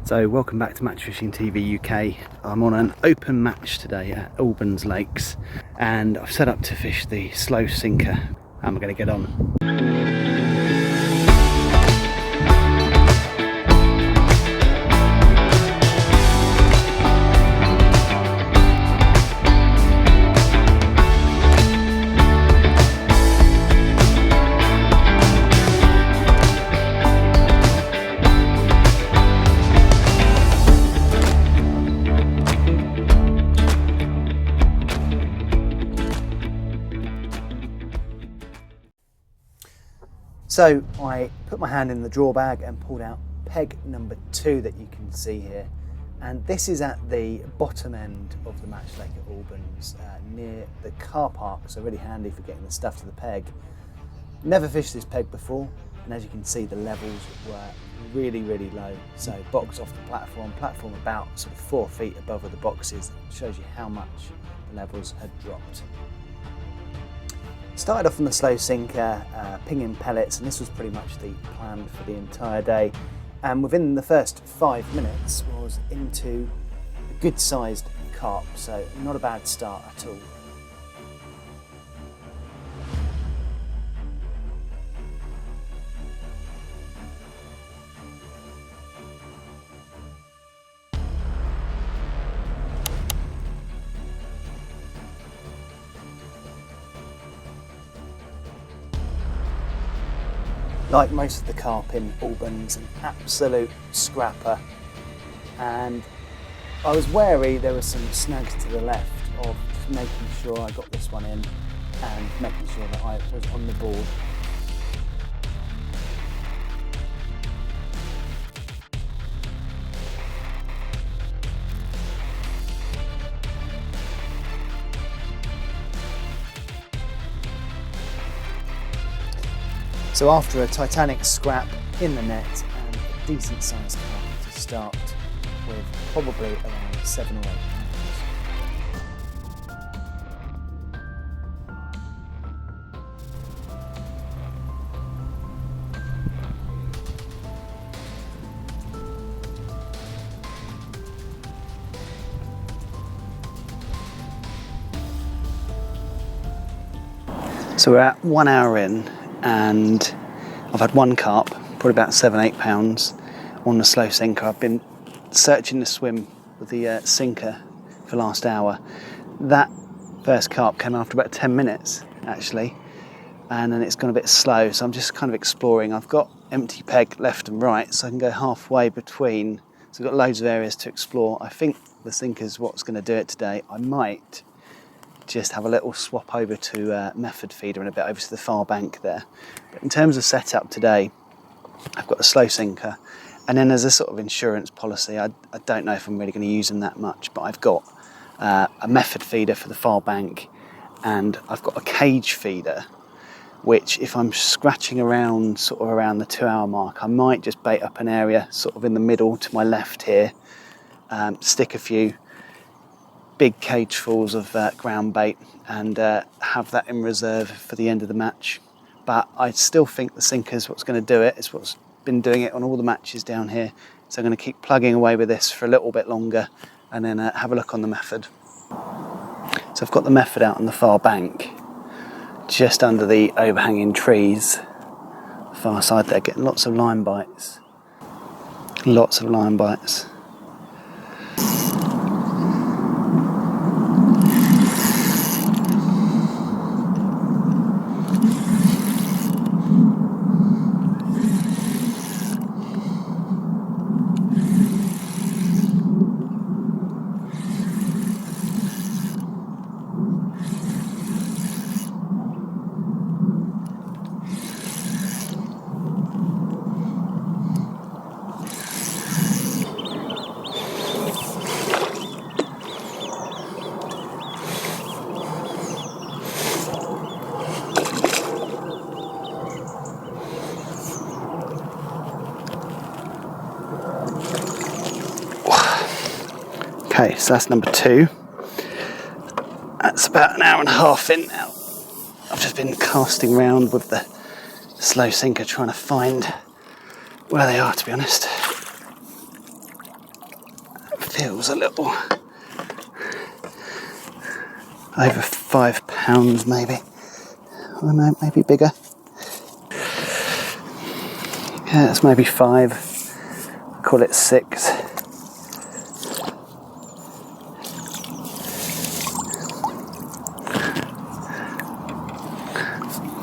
So welcome back to Matchfishing TV UK. I'm on an open match today at Albans Lakes and I've set up to fish the slow sinker and we're going to get on. So I put my hand in the draw bag and pulled out peg number 2 that you can see here, and this is at the bottom end of the match lake at Albans, near the car park, so really handy for getting the stuff to the peg. Never fished this peg before, and as you can see the levels were really low, so box off the platform about sort of 4 feet above where the box is. It shows you how much the levels had dropped. Started off on the slow sinker, pinging pellets, and this was pretty much the plan for the entire day. And within the first 5 minutes was into a good sized carp, so not a bad start at all. Like most of the carp in Albans, an absolute scrapper, and I was wary there were some snags to the left of just making sure I got this one in and making sure that I was on the board. So after a titanic scrap in the net and a decent sized carp to start with, probably around 7 or 8 pounds. So we're at 1 hour in, and I've had one carp, probably about 7-8 pounds on the slow sinker. I've been searching the swim with the sinker for the last hour. That first carp came after about 10 minutes actually, and then it's gone a bit slow, so I'm just kind of exploring. I've got empty peg left and right, so I can go halfway between, so I've got loads of areas to explore. I think the sinker's what's going to do it today. I might just have a little swap over to method feeder and a bit over to the far bank there. But in terms of setup today, I've got a slow sinker, and then as a sort of insurance policy, I don't know if I'm really going to use them that much, but I've got a method feeder for the far bank, and I've got a cage feeder, which if I'm scratching around sort of around the 2 hour mark, I might just bait up an area sort of in the middle to my left here, stick a few big cagefuls of ground bait and have that in reserve for the end of the match. But I still think the sinker's what's going to do it. It's what's been doing it on all the matches down here. So I'm going to keep plugging away with this for a little bit longer and then have a look on the method. So I've got the method out on the far bank, just under the overhanging trees, far side there, getting lots of line bites. Lots of line bites. Okay, so that's number 2. That's about an hour and a half in now. I've just been casting around with the slow sinker trying to find where they are, to be honest. feels a little over £5 maybe. Or no, maybe bigger. Yeah, it's maybe 5. I'll call it 6.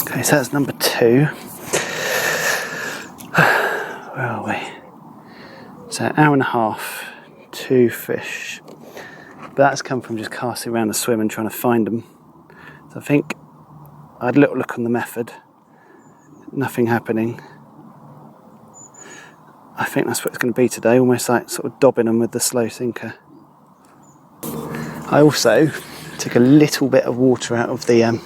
Okay, so that's number 2. Where are we? So hour and a half, 2 fish. But that's come from just casting around the swim and trying to find them. So I think I had a little look on the method. Nothing happening. I think that's what it's going to be today, almost like sort of dobbing them with the slow sinker. I also took a little bit of water out of the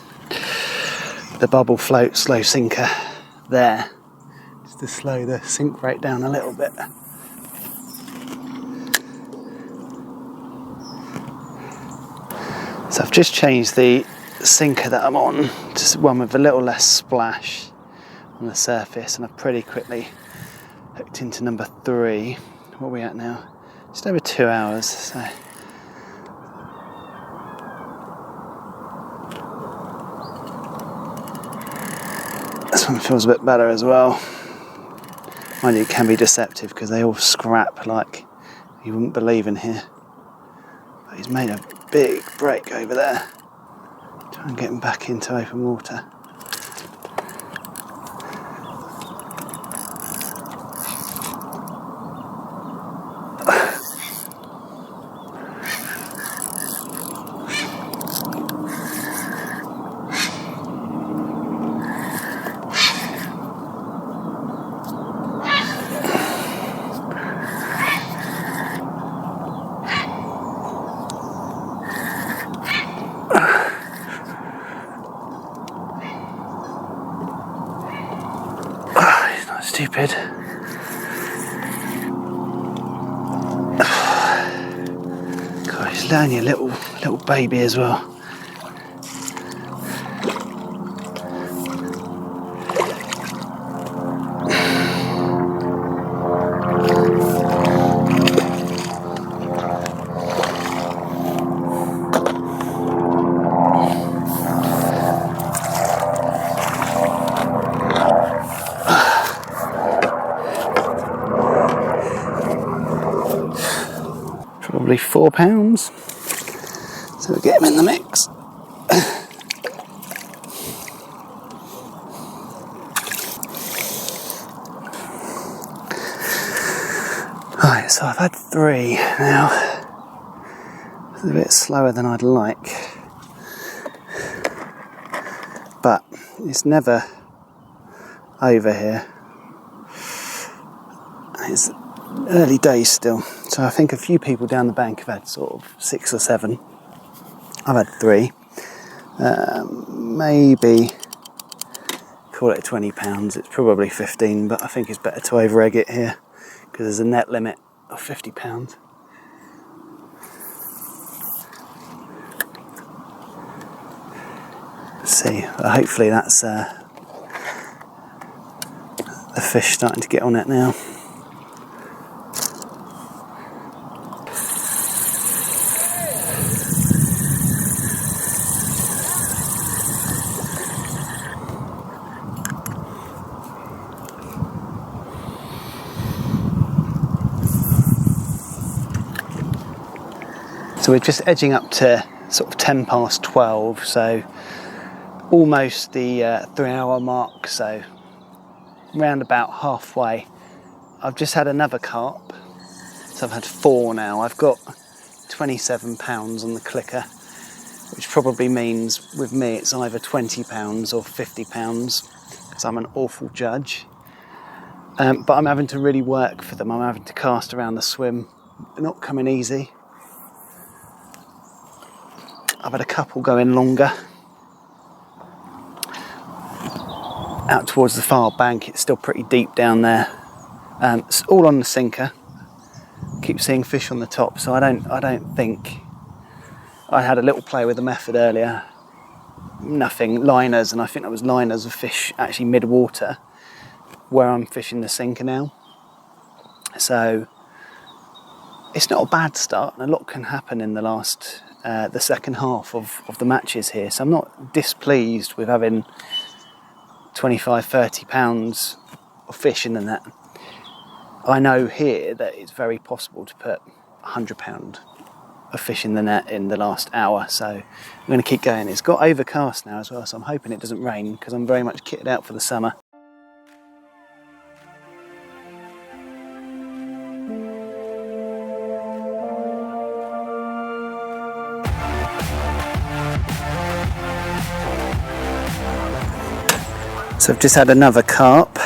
bubble float slow sinker there, just to slow the sink rate down a little bit. So I've just changed the sinker that I'm on, just one with a little less splash on the surface, and I've pretty quickly hooked into number 3. What are we at now? Just over 2 hours. So this one feels a bit better as well. Mind you, it can be deceptive because they all scrap like you wouldn't believe in here. But he's made a big break over there. Try and get him back into open water. Stupid. God, he's only a little baby as well. Probably £4. So we'll get him in the mix. Right, so I've had 3 now. It's a bit slower than I'd like, but it's never over here. It's early days still, so I think a few people down the bank have had sort of 6 or 7. I've had 3. Maybe call it £20. It's probably 15, but I think it's better to over egg it here because there's a net limit of £50. Let's see, hopefully that's the fish starting to get on it now. So we're just edging up to sort of 10 past 12, so almost the 3-hour mark, so round about halfway. I've just had another carp, so I've had 4 now. I've got £27 on the clicker, which probably means with me it's either £20 or £50 because I'm an awful judge. But I'm having to really work for them. I'm having to cast around the swim. They're not coming easy. I've had a couple going longer. Out towards the far bank, it's still pretty deep down there. It's all on the sinker. Keep seeing fish on the top, so I don't think. I had a little play with the method earlier. Nothing, liners, and I think that was liners of fish actually mid-water where I'm fishing the sinker now. So it's not a bad start, and a lot can happen in the last, the second half of the matches here. So I'm not displeased with having 25-30 pounds of fish in the net. I know here that it's very possible to put £100 of fish in the net in the last hour, so I'm going to keep going. It's got overcast now as well, so I'm hoping it doesn't rain because I'm very much kitted out for the summer. So I've just had another carp,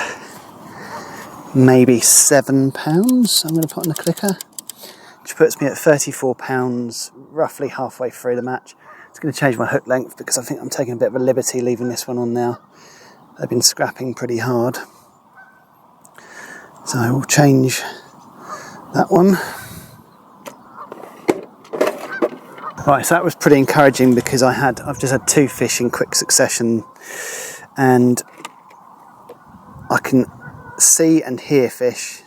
maybe £7 I'm going to put on the clicker, which puts me at £34, roughly halfway through the match. It's going to change my hook length because I think I'm taking a bit of a liberty leaving this one on now. They've been scrapping pretty hard. So I will change that one. Right, so that was pretty encouraging because I've just had 2 fish in quick succession, and I can see and hear fish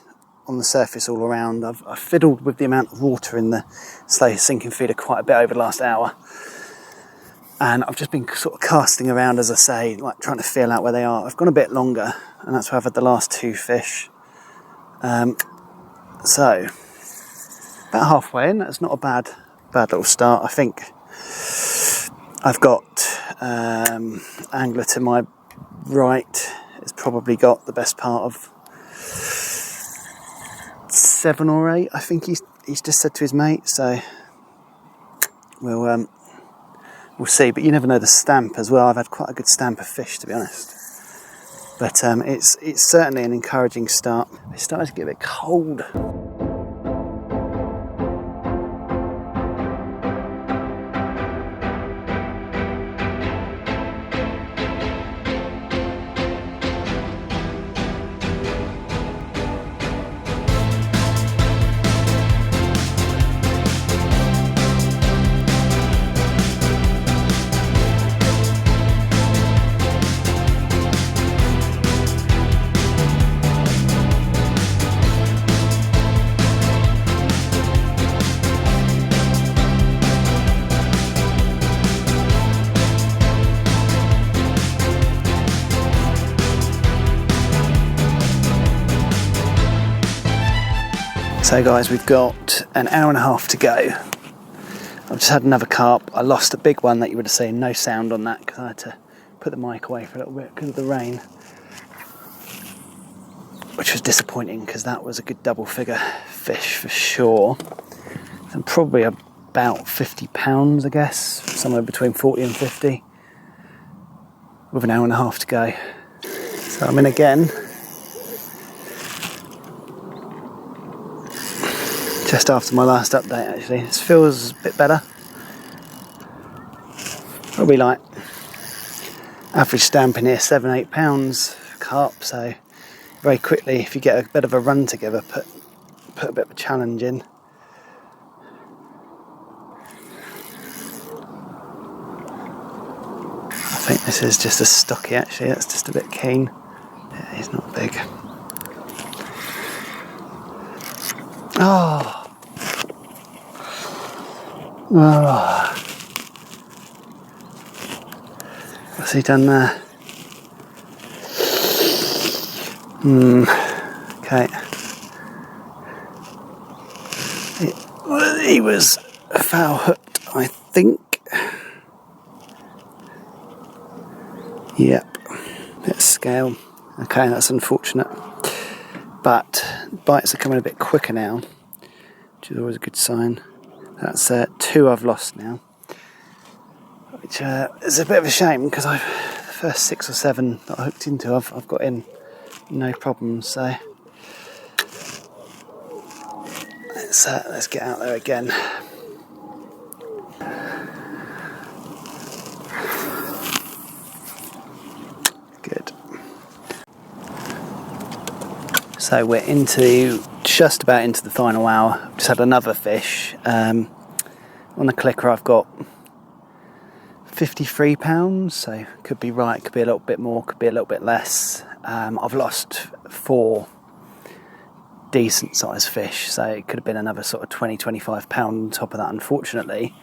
on the surface all around. I've fiddled with the amount of water in the slow sinking feeder quite a bit over the last hour, and I've just been sort of casting around, as I say, like trying to feel out where they are. I've gone a bit longer, and that's where I've had the last 2 fish. So about halfway in, that's not a bad little start. I think I've got angler to my right. It's probably got the best part of 7 or 8. I think he's just said to his mate. So we'll see. But you never know the stamp as well. I've had quite a good stamp of fish, to be honest. But it's certainly an encouraging start. It's starting to get a bit cold. So guys, we've got an hour and a half to go. I've just had another carp. I lost a big one that you would have seen. No sound on that because I had to put the mic away for a little bit because of the rain, which was disappointing because that was a good double figure fish for sure. And probably about £50, I guess, somewhere between 40 and 50 with an hour and a half to go. So I'm in again. Just after my last update, actually. This feels a bit better. Probably like average stamp in here, £7-8 carp. So very quickly, if you get a bit of a run together, put a bit of a challenge in. I think this is just a stocky, actually. That's just a bit keen. Yeah, he's not big. Oh. What's he done there? Okay. He was foul hooked, I think. Yep. Bit of scale. Okay, that's unfortunate. But bites are coming a bit quicker now, which is always a good sign. That's 2 I've lost now, which is a bit of a shame because the first 6 or 7 that I hooked into, I've got in no problems. So let's get out there again. Good. So we're just about into the final hour. I've just had another fish. On the clicker I've got £53, so could be right, could be a little bit more, could be a little bit less. I've lost 4 decent sized fish, so it could have been another sort of 20-25 pound on top of that. Unfortunately,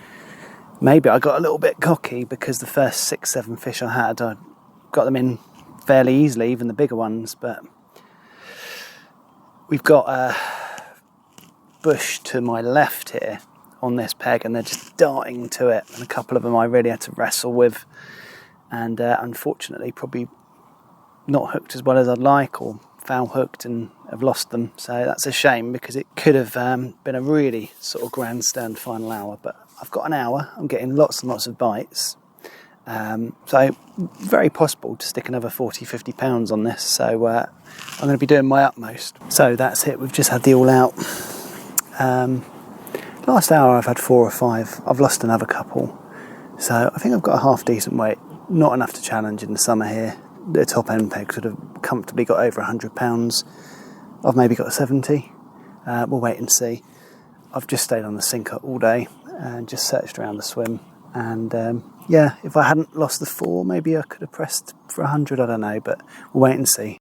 maybe I got a little bit cocky because the first 6-7 fish I had, I got them in fairly easily, even the bigger ones. But we've got a bush to my left here on this peg, and they're just darting to it, and a couple of them I really had to wrestle with, and unfortunately probably not hooked as well as I'd like, or foul hooked and have lost them. So that's a shame, because it could have been a really sort of grandstand final hour. But I've got an hour, I'm getting lots and lots of bites, so very possible to stick another 40-50 pounds on this. So I'm going to be doing my utmost. So that's it, we've just had the all out. Last hour I've had 4 or 5, I've lost another couple, so I think I've got a half decent weight. Not enough to challenge in the summer here. The top end peg could have comfortably got over 100 pounds. I've maybe got 70. We'll wait and see. I've just stayed on the sinker all day and just searched around the swim, and yeah, if I hadn't lost the 4, maybe I could have pressed for 100, I don't know, but we'll wait and see.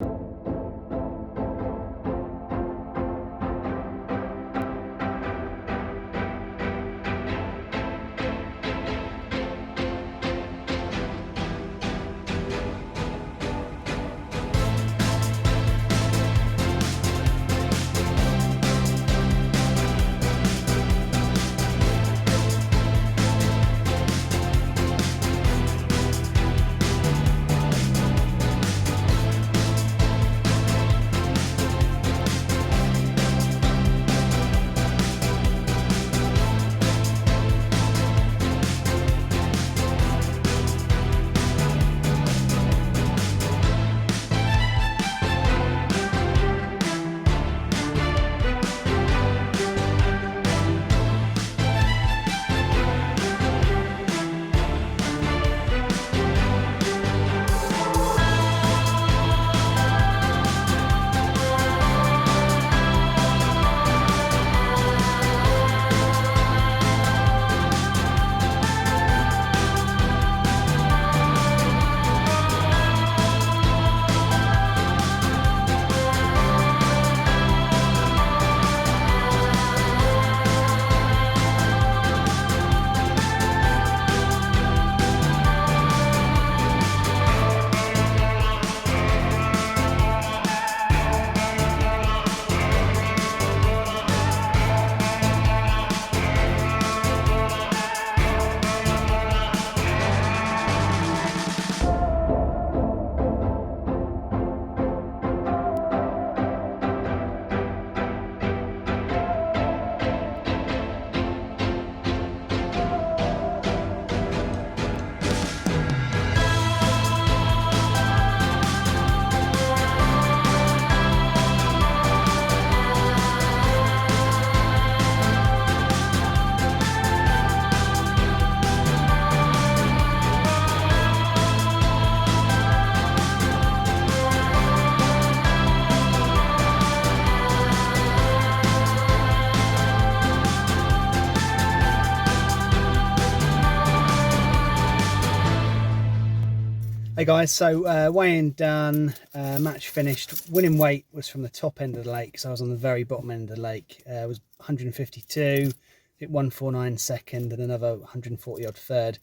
Hey guys, so weighing done, match finished. Winning weight was from the top end of the lake, so I was on the very bottom end of the lake. It was 152, hit 149 second and another 140 odd third.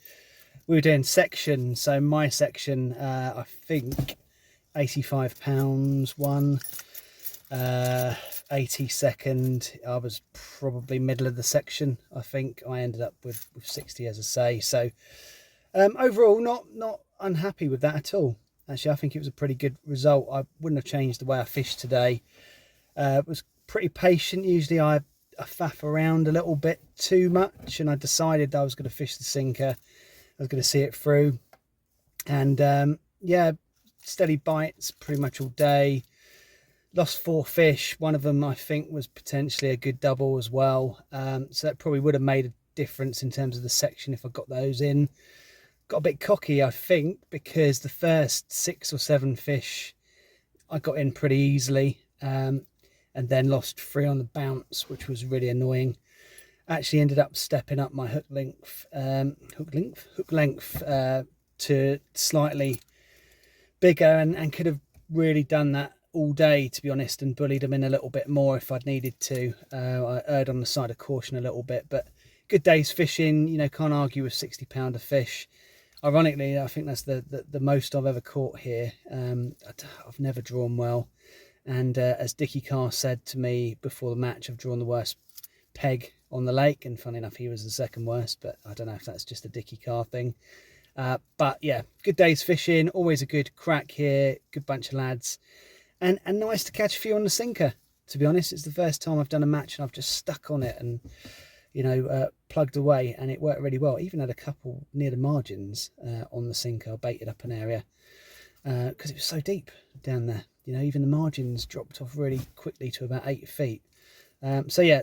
We were doing sections, so my section, I think 85 pounds one, 80 second. I was probably middle of the section. I think I ended up with 60, as I say. So overall, not unhappy with that at all. Actually, I think it was a pretty good result. I wouldn't have changed the way I fished today. Was pretty patient. Usually I faff around a little bit too much, and I decided I was going to fish the sinker. I was going to see it through, and yeah, steady bites pretty much all day. Lost 4 fish. One of them I think was potentially a good double as well, so that probably would have made a difference in terms of the section if I got those in. Got a bit cocky, I think, because the first 6 or 7 fish I got in pretty easily, and then lost 3 on the bounce, which was really annoying. Actually ended up stepping up my hook length to slightly bigger, and could have really done that all day, to be honest, and bullied them in a little bit more if I'd needed to. I erred on the side of caution a little bit, but good day's fishing. You know, can't argue with 60 pound of fish. Ironically, I think that's the most I've ever caught here. I've never drawn well, and as Dickie Carr said to me before the match, I've drawn the worst peg on the lake, and funny enough, he was the second worst, but I don't know if that's just a Dickie Carr thing. But yeah, good day's fishing, always a good crack here, good bunch of lads, and nice to catch a few on the sinker. To be honest, it's the first time I've done a match and I've just stuck on it and, you know, plugged away, and it worked really well. Even had a couple near the margins on the sinker. I baited up an area because it was so deep down there. You know, even the margins dropped off really quickly to about 8 feet. So yeah,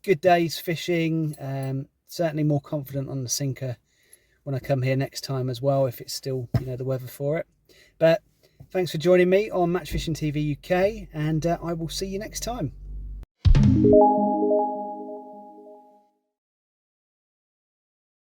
good day's fishing. Certainly more confident on the sinker when I come here next time as well, if it's still, you know, the weather for it. But thanks for joining me on Matchfishing TV UK, and I will see you next time.